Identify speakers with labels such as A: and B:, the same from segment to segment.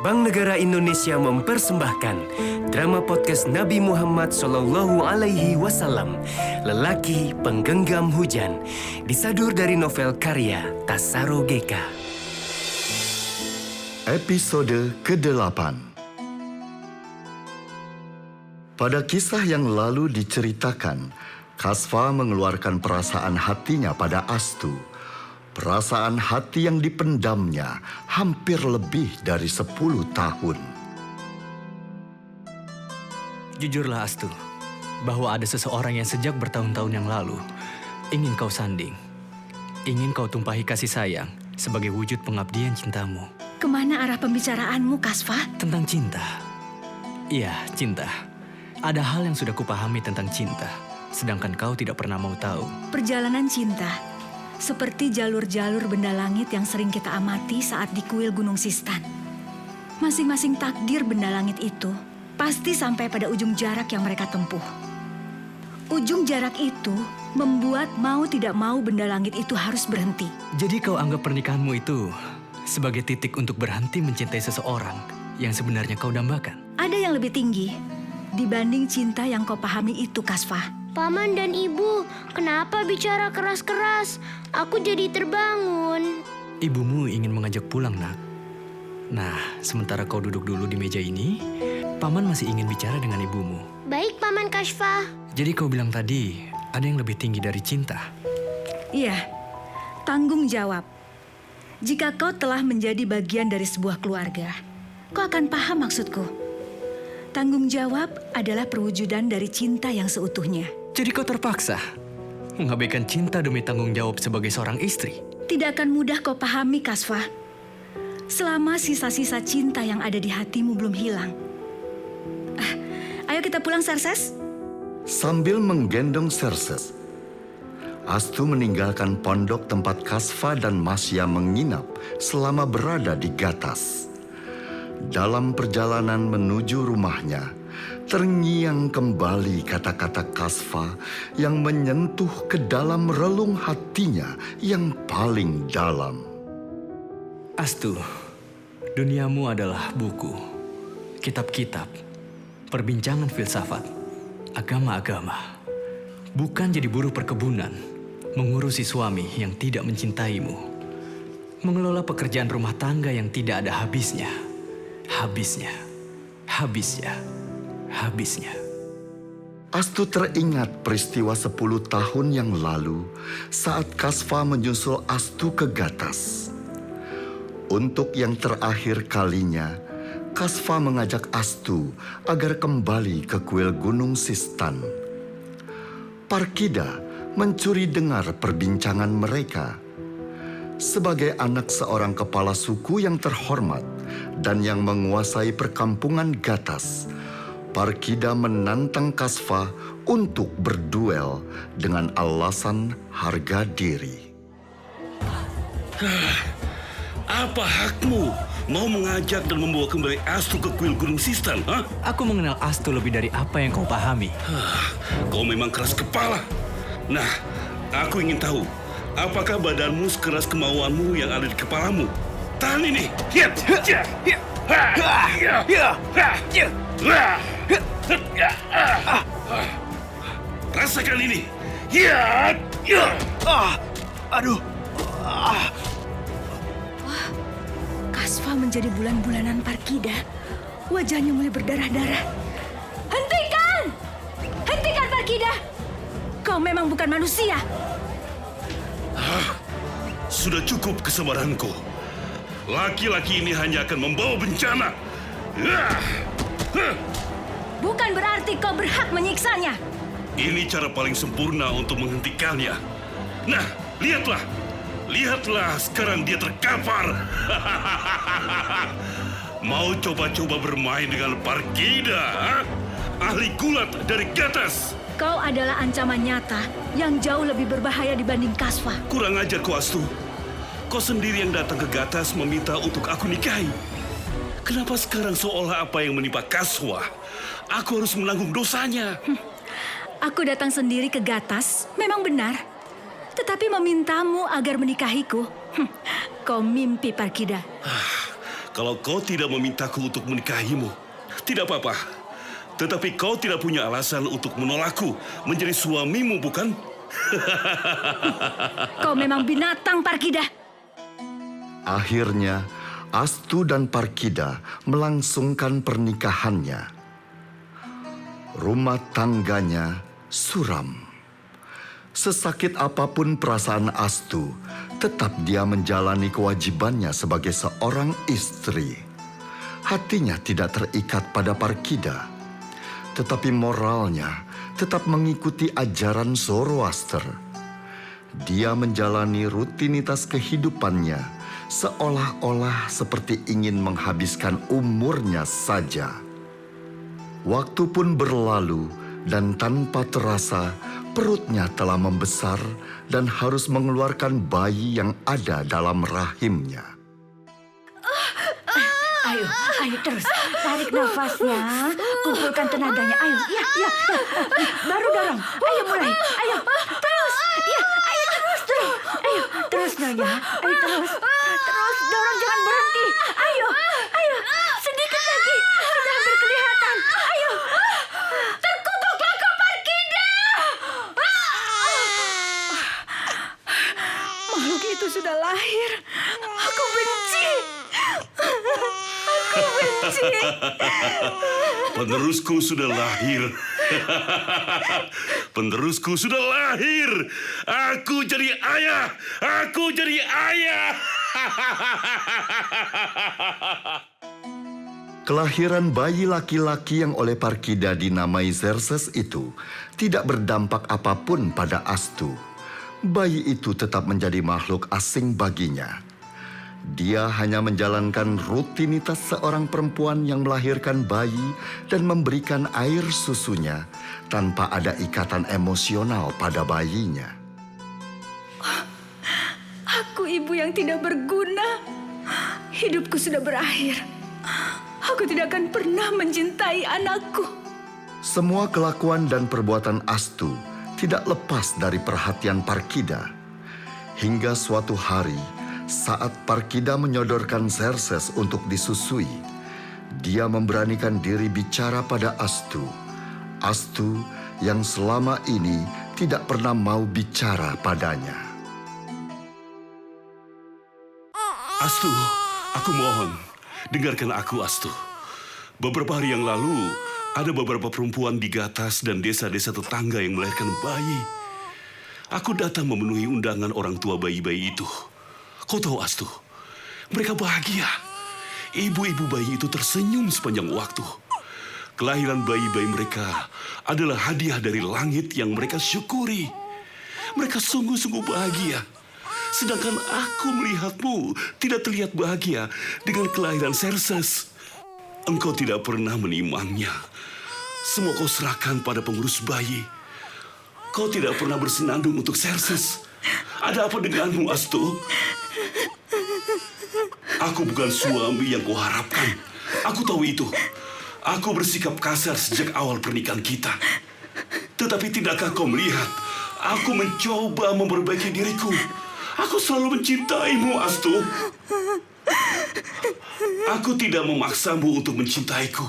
A: Bank Negara Indonesia mempersembahkan drama podcast Nabi Muhammad SAW, Lelaki Penggenggam Hujan, disadur dari novel karya Tasaro Geka.
B: Episode ke-8. Pada kisah yang lalu diceritakan, Kasfa mengeluarkan perasaan hatinya pada Astu. Perasaan hati yang dipendamnya hampir lebih dari 10 tahun.
C: Jujurlah Astu, bahwa ada seseorang yang sejak bertahun-tahun yang lalu ingin kau sanding. Ingin kau tumpahi kasih sayang sebagai wujud pengabdian cintamu.
D: Kemana arah pembicaraanmu, Kasfa?
C: Tentang cinta. Iya, cinta. Ada hal yang sudah kupahami tentang cinta, sedangkan kau tidak pernah mau tahu.
D: Perjalanan cinta, seperti jalur-jalur benda langit yang sering kita amati saat di kuil Gunung Sistan. Masing-masing takdir benda langit itu pasti sampai pada ujung jarak yang mereka tempuh. Ujung jarak itu membuat mau tidak mau benda langit itu harus berhenti.
C: Jadi kau anggap pernikahanmu itu sebagai titik untuk berhenti mencintai seseorang yang sebenarnya kau dambakan?
D: Ada yang lebih tinggi dibanding cinta yang kau pahami itu, Kasfa.
E: Paman dan Ibu, kenapa bicara keras-keras? Aku jadi terbangun.
C: Ibumu ingin mengajak pulang, nak. Nah, sementara kau duduk dulu di meja ini, Paman masih ingin bicara dengan ibumu.
E: Baik, Paman Kasfa.
C: Jadi kau bilang tadi, ada yang lebih tinggi dari cinta.
D: Iya, tanggung jawab. Jika kau telah menjadi bagian dari sebuah keluarga, kau akan paham maksudku. Tanggung jawab adalah perwujudan dari cinta yang seutuhnya.
C: Jadi kau terpaksa mengabaikan cinta demi tanggung jawab sebagai seorang istri.
D: Tidak akan mudah kau pahami, Kasfa. Selama sisa-sisa cinta yang ada di hatimu belum hilang. Ayo kita pulang, Serses.
B: Sambil menggendong Serses, Astu meninggalkan pondok tempat Kasfa dan Masya menginap selama berada di Gatas. Dalam perjalanan menuju rumahnya, terngiang kembali kata-kata Kasfa yang menyentuh ke dalam relung hatinya yang paling dalam.
C: Astu, duniamu adalah buku, kitab-kitab, perbincangan filsafat, agama-agama. Bukan jadi buruh perkebunan, mengurusi suami yang tidak mencintaimu, mengelola pekerjaan rumah tangga yang tidak ada habisnya. Habisnya.
B: Astu teringat peristiwa 10 tahun yang lalu saat Kasfa menyusul Astu ke Gatas. Untuk yang terakhir kalinya, Kasfa mengajak Astu agar kembali ke kuil Gunung Sistan. Parkida mencuri dengar perbincangan mereka. Sebagai anak seorang kepala suku yang terhormat dan yang menguasai perkampungan Gatas, Parkida menantang Kasfa untuk berduel dengan alasan harga diri.
F: Apa hakmu mau mengajak dan membawa kembali Astu ke kuil Gunung Sistan?
C: Aku mengenal Astu lebih dari apa yang kau pahami.
F: Kau memang keras kepala. Nah, aku ingin tahu, apakah badanmu sekeras kemauanmu yang ada di kepalamu? Tahan ini. Rasakan ini.
C: Aduh.
D: Kasfa menjadi bulan-bulanan Parkida. Wajahnya mulai berdarah-darah. Hentikan! Hentikan, Parkida! Kau memang bukan manusia.
F: Sudah cukup kesabaranku. Laki-laki ini hanya akan membawa bencana.
D: Bukan berarti kau berhak menyiksanya.
F: Ini cara paling sempurna untuk menghentikannya. Nah, lihatlah. Lihatlah, sekarang dia terkapar. Mau coba-coba bermain dengan Parkida? Ahli gulat dari Gatas.
D: Kau adalah ancaman nyata yang jauh lebih berbahaya dibanding Kasfa.
F: Kurang ajar kau, Astu. Kau sendiri yang datang ke Gatas meminta untuk aku nikahi. Kenapa sekarang seolah apa yang menimpa Kasfa, aku harus menanggung dosanya?
D: Aku datang sendiri ke Gatas, memang benar. Tetapi memintamu agar menikahiku, kau mimpi, Parkida.
F: Kalau kau tidak memintaku untuk menikahimu, tidak apa-apa. Tetapi kau tidak punya alasan untuk menolakku menjadi suamimu, bukan?
D: Kau memang binatang, Parkida.
B: Akhirnya, Astu dan Parkida melangsungkan pernikahannya. Rumah tangganya suram. Sesakit apapun perasaan Astu, tetap dia menjalani kewajibannya sebagai seorang istri. Hatinya tidak terikat pada Parkida, tetapi moralnya tetap mengikuti ajaran Zoroaster. Dia menjalani rutinitas kehidupannya seolah-olah seperti ingin menghabiskan umurnya saja. Waktu pun berlalu dan tanpa terasa perutnya telah membesar dan harus mengeluarkan bayi yang ada dalam rahimnya.
D: Ayo terus, tarik nafasnya, kumpulkan tenaganya. Ayo, ya. Baru dorong. Ayo mulai. Ayo, terus. Ya, ayo terus. Ayo, terus Nyonya. Ayo terus. Terus dorong, jangan berhenti. Ayo. Sedikit lagi. Sudah hampir kelihatan. Ayo. Terkutuklah kau, Parkida. Makhluk itu sudah lahir. Aku benci.
F: Penerusku sudah lahir. Penerusku sudah lahir. Aku jadi ayah.
B: Kelahiran bayi laki-laki yang oleh Parkida dinamai Xerxes itu tidak berdampak apapun pada Astu. Bayi itu tetap menjadi makhluk asing baginya. Dia hanya menjalankan rutinitas seorang perempuan yang melahirkan bayi dan memberikan air susunya tanpa ada ikatan emosional pada bayinya.
D: Aku ibu yang tidak berguna. Hidupku sudah berakhir. Aku tidak akan pernah mencintai anakku.
B: Semua kelakuan dan perbuatan Astu tidak lepas dari perhatian Parkida. Hingga suatu hari, saat Parkida menyodorkan Xerxes untuk disusui, dia memberanikan diri bicara pada Astu. Astu yang selama ini tidak pernah mau bicara padanya.
F: Astu, aku mohon, dengarkan aku, Astu. Beberapa hari yang lalu, ada beberapa perempuan di Gatas dan desa-desa tetangga yang melahirkan bayi. Aku datang memenuhi undangan orang tua bayi-bayi itu. Kau tahu, Astu, mereka bahagia. Ibu-ibu bayi itu tersenyum sepanjang waktu. Kelahiran bayi-bayi mereka adalah hadiah dari langit yang mereka syukuri. Mereka sungguh-sungguh bahagia. Sedangkan aku melihatmu tidak terlihat bahagia dengan kelahiran Xerxes. Engkau tidak pernah menimangnya. Semua kau serahkan pada pengurus bayi. Kau tidak pernah bersenandung untuk Xerxes. Ada apa denganmu, Astu? Aku bukan suami yang kau harapkan. Aku tahu itu. Aku bersikap kasar sejak awal pernikahan kita. Tetapi tidakkah kau melihat? Aku mencoba memperbaiki diriku. Aku selalu mencintaimu, Astu. Aku tidak memaksamu untuk mencintaiku.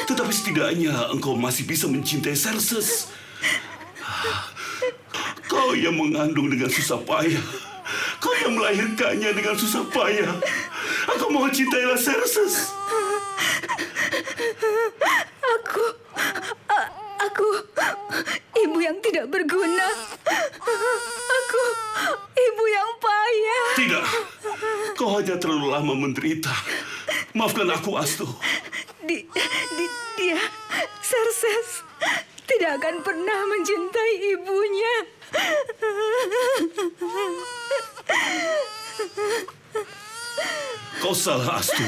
F: Tetapi setidaknya engkau masih bisa mencintai Xerxes. Kau yang mengandung dengan susah payah. Kau yang melahirkannya dengan susah payah. Aku mohon cintailah Xerxes.
D: Aku ibu yang tidak berguna. Aku ibu yang payah.
F: Tidak. Kau hanya terlalu lama menderita. Maafkan aku, Astu.
D: Dia Xerxes tidak akan pernah mencintai ibunya.
F: Kau salah, Astu.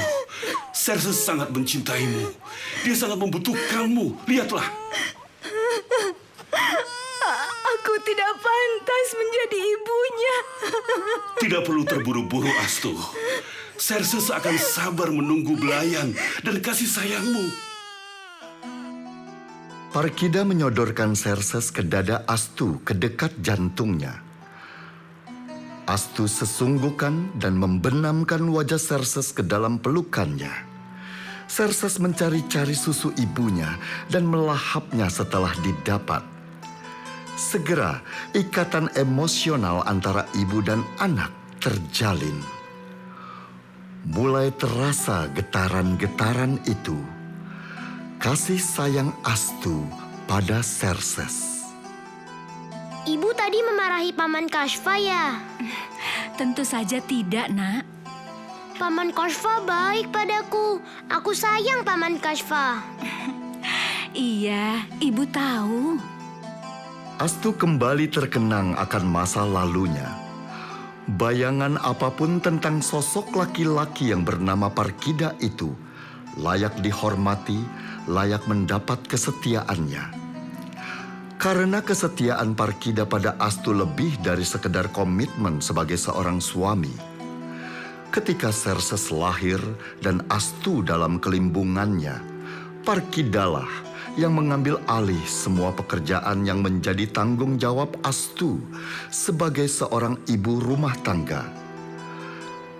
F: Xerxes sangat mencintaimu. Dia sangat membutuhkanmu. Lihatlah.
D: Aku tidak pantas menjadi ibunya.
F: Tidak perlu terburu-buru, Astu. Xerxes akan sabar menunggu belayan dan kasih sayangmu.
B: Parkida menyodorkan Xerxes ke dada Astu ke dekat jantungnya. Astu sesungguhkan dan membenamkan wajah Xerxes ke dalam pelukannya. Xerxes mencari-cari susu ibunya dan melahapnya setelah didapat. Segera ikatan emosional antara ibu dan anak terjalin. Mulai terasa getaran-getaran itu, kasih sayang Astu pada Xerxes.
E: Ibu tadi memarahi Paman Kashfa ya?
D: Tentu saja tidak, Nak.
E: Paman Kashfa baik padaku. Aku sayang Paman Kashfa.
D: Iya, Ibu tahu.
B: Astu kembali terkenang akan masa lalunya. Bayangan apapun tentang sosok laki-laki yang bernama Parkida itu layak dihormati, layak mendapat kesetiaannya. Karena kesetiaan Parkida pada Astu lebih dari sekedar komitmen sebagai seorang suami. Ketika Xerxes lahir dan Astu dalam kelimbungannya, Parkidalah yang mengambil alih semua pekerjaan yang menjadi tanggung jawab Astu sebagai seorang ibu rumah tangga.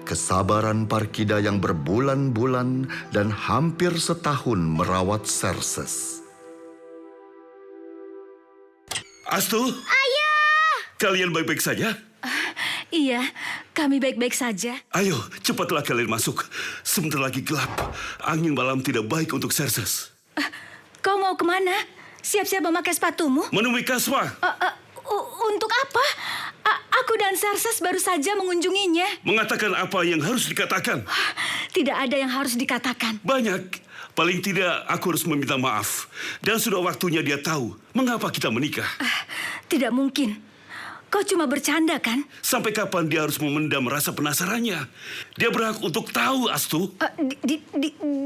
B: Kesabaran Parkida yang berbulan-bulan dan hampir setahun merawat Xerxes.
F: Astu?
E: Ayah!
F: Kalian baik-baik saja?
D: Iya, kami baik-baik saja.
F: Ayo, cepatlah kalian masuk. Sebentar lagi gelap. Angin malam tidak baik untuk Xerxes.
D: Kau mau kemana? Siap-siap memakai sepatumu?
F: Menemui Kashfa.
D: Untuk apa? Aku dan Xerxes baru saja mengunjunginya.
F: Mengatakan apa yang harus dikatakan.
D: Tidak ada yang harus dikatakan.
F: Banyak. Paling tidak aku harus meminta maaf. Dan sudah waktunya dia tahu mengapa kita menikah.
D: Tidak mungkin. Kau cuma bercanda, kan?
F: Sampai kapan dia harus memendam rasa penasarannya? Dia berhak untuk tahu, Astu.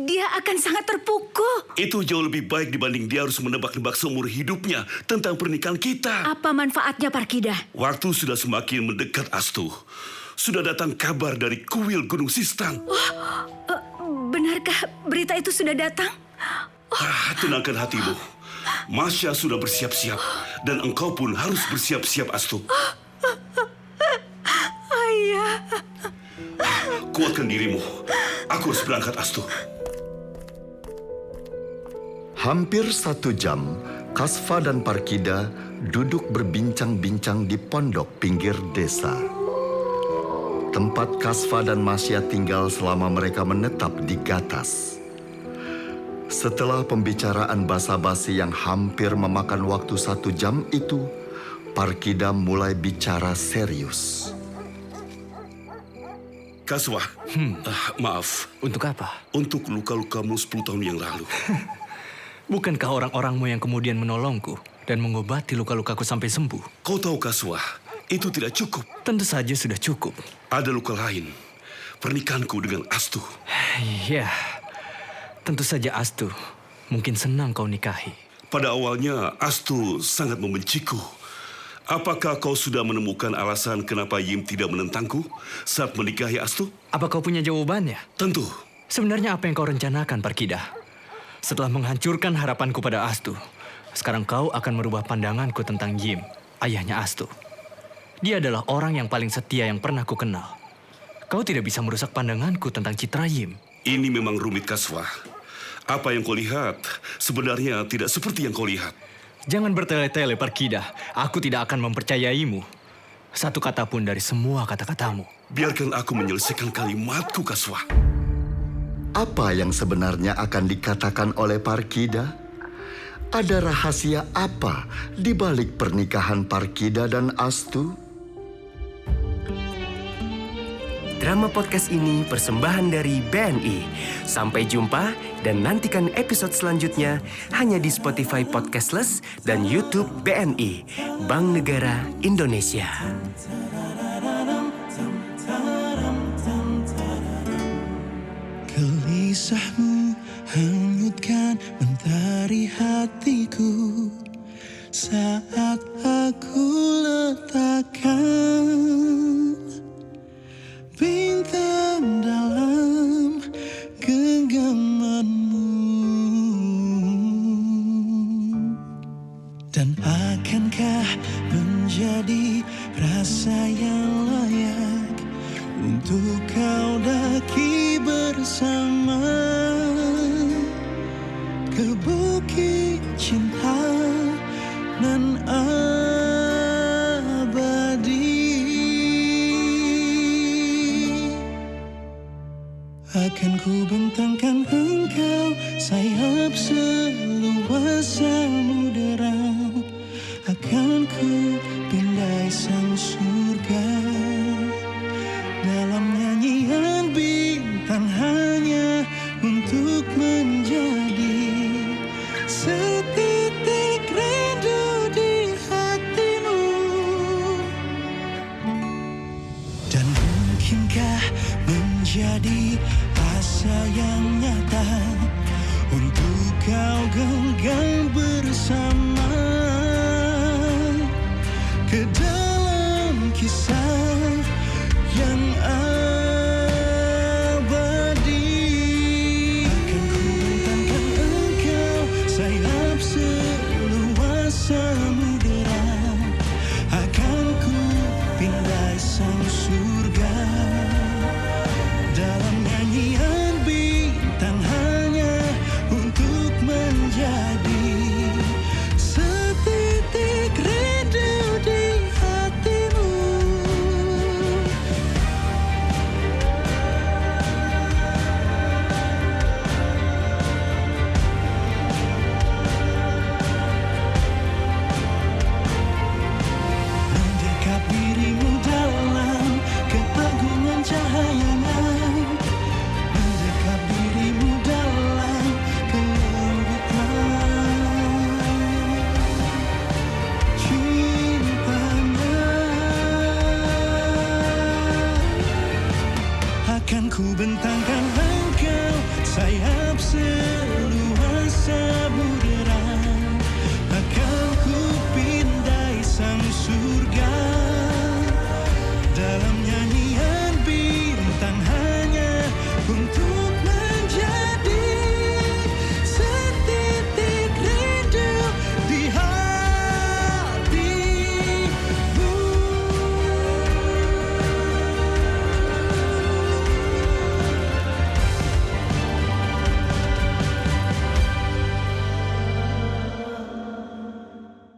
D: Dia akan sangat terpukul.
F: Itu jauh lebih baik dibanding dia harus menebak-nebak seumur hidupnya tentang pernikahan kita.
D: Apa manfaatnya, Parkida?
F: Waktu sudah semakin mendekat, Astu. Sudah datang kabar dari kuil Gunung Sistan.
D: Benarkah berita itu sudah datang?
F: Tenangkan hatimu. Masya sudah bersiap-siap. Dan engkau pun harus bersiap-siap, Astu.
D: Ayah.
F: Kuatkan dirimu. Aku harus berangkat, Astu.
B: Hampir 1 jam, Kashfa dan Parkida duduk berbincang-bincang di pondok pinggir desa. Tempat Kashfa dan Masya tinggal selama mereka menetap di Gatas. Setelah pembicaraan basa-basi yang hampir memakan waktu 1 jam itu, Parkida mulai bicara serius.
F: Kashfa, maaf.
C: Untuk apa?
F: Untuk luka-lukamu 10 tahun yang lalu.
C: Bukankah orang-orangmu yang kemudian menolongku dan mengobati luka-lukaku sampai sembuh?
F: Kau tahu, Kashfa, itu tidak cukup.
C: Tentu saja sudah cukup.
F: Ada luka lain. Pernikahanku dengan Astu.
C: Ya, tentu saja Astu. Mungkin senang kau nikahi.
F: Pada awalnya, Astu sangat membenciku. Apakah kau sudah menemukan alasan kenapa Yim tidak menentangku saat menikahi Astu?
C: Apa kau punya jawabannya?
F: Tentu.
C: Sebenarnya apa yang kau rencanakan, Parkida? Setelah menghancurkan harapanku pada Astu, sekarang kau akan merubah pandanganku tentang Yim, ayahnya Astu. Dia adalah orang yang paling setia yang pernah ku kenal. Kau tidak bisa merusak pandanganku tentang citra Yim.
F: Ini memang rumit, Kashfa. Apa yang kau lihat sebenarnya tidak seperti yang kau lihat.
C: Jangan bertele-tele, Parkida. Aku tidak akan mempercayaimu. Satu kata pun dari semua kata-katamu.
F: Biarkan aku menyelesaikan kalimatku, Kashfa.
B: Apa yang sebenarnya akan dikatakan oleh Parkida? Ada rahasia apa di balik pernikahan Parkida dan Astu?
A: Drama podcast ini persembahan dari BNI. Sampai jumpa dan nantikan episode selanjutnya hanya di Spotify Podcastless dan YouTube BNI, Bank Negara Indonesia.
G: Gelisahmu hanyutkan mentari hatiku saat aku letakkan bintang dalam genggamanmu. Dan akankah menjadi rasa yang layak kau daki bersama ke bukit cinta nan abadi. Akan ku bentangkan engkau sayap seluas samudera. Akan ku pindai sang surga. Dalam nyanyian bintang hanya untuk menjadi setitik rindu di hatimu. Dan mungkinkah menjadi asa yang nyata untuk kau genggam bersama ke dalam kisah yang abadi. Akan ku bentangkan engkau sayap seluas samudera. Akan ku pindai sang surga. Dalam nyanyian bintang hanya untuk menjadi setitik rindu di hatimu. Mendekap dirimu dalam keagungan cahayanya. Mendekap dirimu dalam kelembutan cintanya. Akan ku bentangkan engkau sayap seluas samudera.